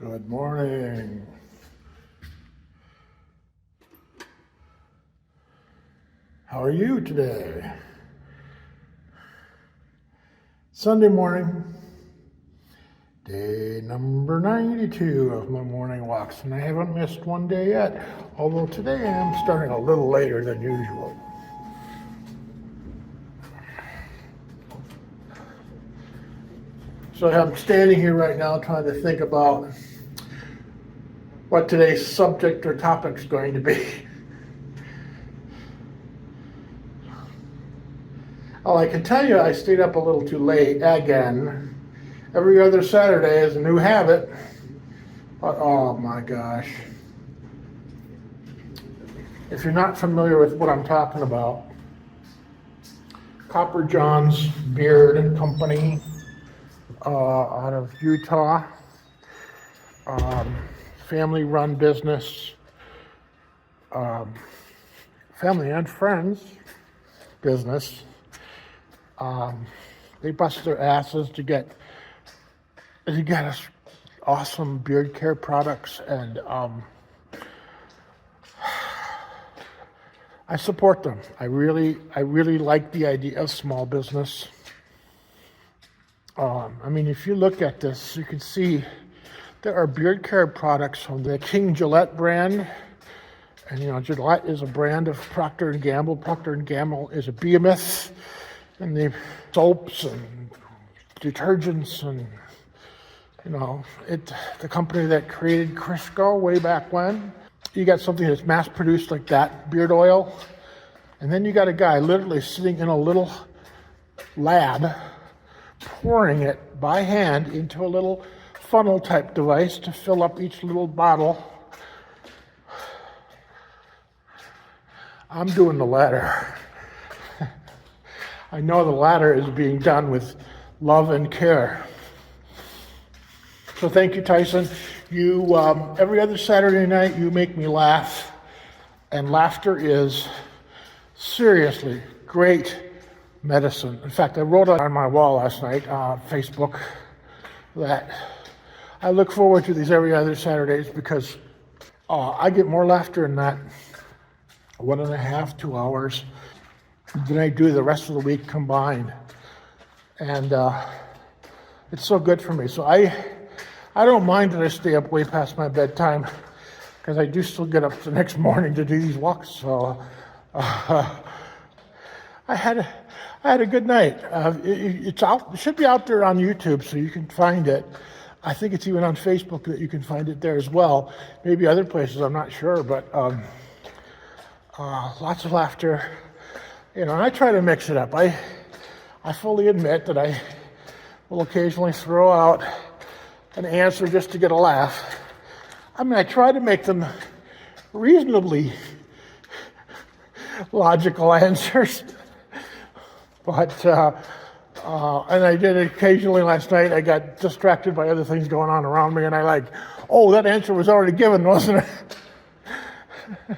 Good morning. How are you today? Sunday morning, day number 92 of my morning walks, and I haven't missed one day yet, although today I'm starting a little later than usual. So I'm standing here right now trying to think about what today's subject or topic is going to be. Oh, I can tell you I stayed up a little too late again. Every other Saturday is a new habit. But oh my gosh. If you're not familiar with what I'm talking about, Copper John's Beard Company out of Utah, family-run business, family and friends business. They bust their asses to get us awesome beard care products, and I support them. I really like the idea of small business. I mean, if you look at this, you can see there are beard care products from the King Gillette brand. And, you know, Gillette is a brand of Procter & Gamble. Procter & Gamble is a behemoth in the soaps and detergents and, you know, the company that created Crisco way back when. You got something that's mass-produced like that, beard oil. And then you got a guy literally sitting in a little lab pouring it by hand into a little funnel type device to fill up each little bottle. I'm doing the latter. I know the latter is being done with love and care. So thank you, Tyson. You every other Saturday night you make me laugh, and laughter is seriously great medicine. In fact, I wrote on my wall last night on Facebook that I look forward to these every other Saturdays because I get more laughter in that 1.5, 2 hours than I do the rest of the week combined. And it's so good for me. So I don't mind that I stay up way past my bedtime because I do still get up the next morning to do these walks. So I had a good night. It's out. It should be out there on YouTube, so you can find it. I think it's even on Facebook that you can find it there as well. Maybe other places, I'm not sure, but lots of laughter. You know, and I try to mix it up. I fully admit that I will occasionally throw out an answer just to get a laugh. I mean, I try to make them reasonably logical answers. But, and I did occasionally last night. I got distracted by other things going on around me, and I that answer was already given, wasn't it?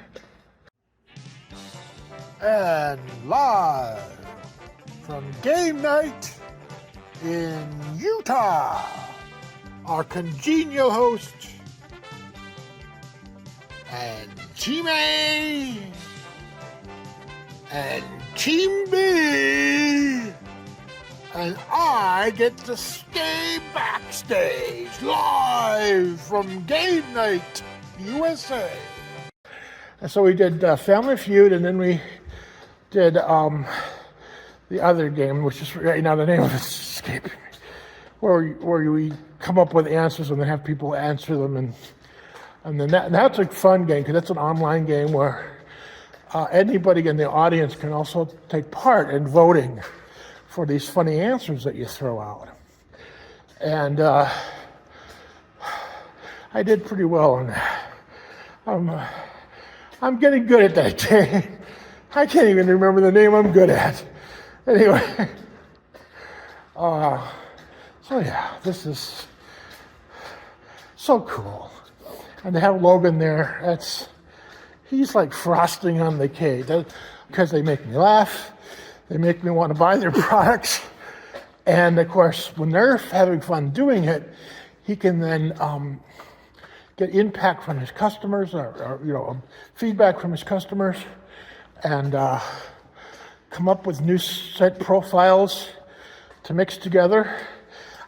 And live from game night in Utah, our congenial host, and Team A, and Team B, and I get to stay backstage live from Game Night USA. And so we did Family Feud, and then we did the other game, which is right now the name of it's escaping me, where we come up with answers and then have people answer them, and then that's a fun game because that's an online game where anybody in the audience can also take part in voting for these funny answers that you throw out. And I did pretty well on that. I'm getting good at that game. I can't even remember the name I'm good at. Anyway, so yeah, this is so cool. And to have Logan there, he's like frosting on the cake because they make me laugh. They make me want to buy their products. And of course, when they're having fun doing it, he can then get impact from his customers, or feedback from his customers, and come up with new scent profiles to mix together.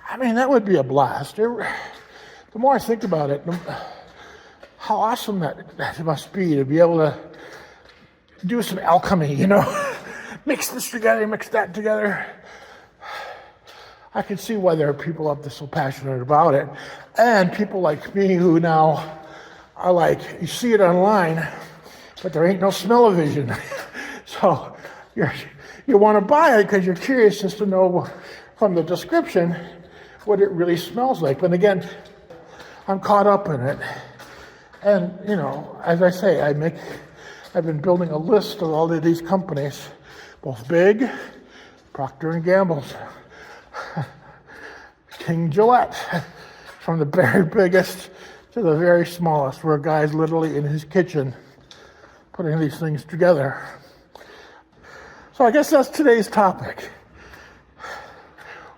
I mean, that would be a blast. The more I think about it, how awesome that must be to be able to do some alchemy, mix this together, mix that together. I can see why there are people up there so passionate about it. And people like me who now are like, you see it online, but there ain't no smell-o-vision. So you want to buy it because you're curious just to know from the description what it really smells like. But again, I'm caught up in it. And, as I say, I've been building a list of all of these companies, both big, Procter & Gamble's, King Gillette, from the very biggest to the very smallest, where a guy's literally in his kitchen putting these things together. So I guess that's today's topic.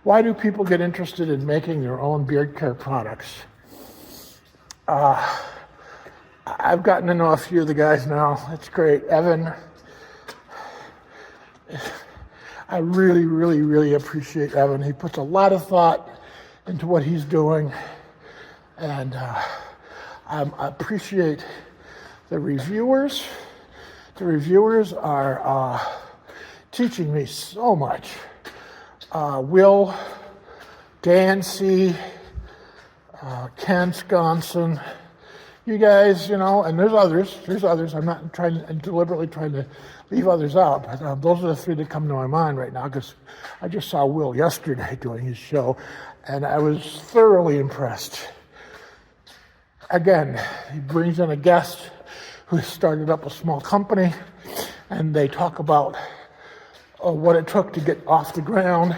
Why do people get interested in making their own beard care products? I've gotten to know a few of the guys now. It's great. Evan, I really, really, really appreciate Evan. He puts a lot of thought into what he's doing, and I appreciate the reviewers. The reviewers are teaching me so much. Will, Dan C., Ken Sconson, you guys, and there's others. I'm not deliberately trying to leave others out, but those are the three that come to my mind right now, because I just saw Will yesterday doing his show, and I was thoroughly impressed. Again, he brings in a guest who started up a small company, and they talk about what it took to get off the ground,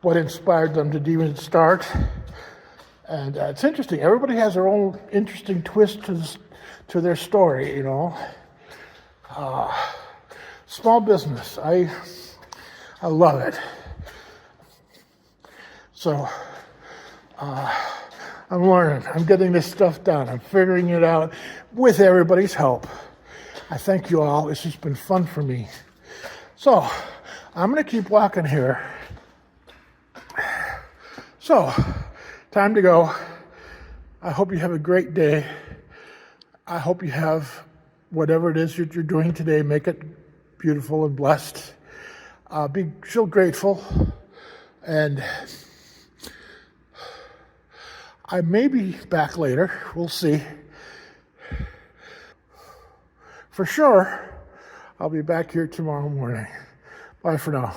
what inspired them to even start. And it's interesting. Everybody has their own interesting twist to their story, Small business. I love it. So I'm learning. I'm getting this stuff done. I'm figuring it out with everybody's help. I thank you all. This has been fun for me. So I'm going to keep walking here. So, time to go. I hope you have a great day. I hope you have whatever it is that you're doing today, make it beautiful and blessed. Feel grateful. And I may be back later. We'll see. For sure, I'll be back here tomorrow morning. Bye for now.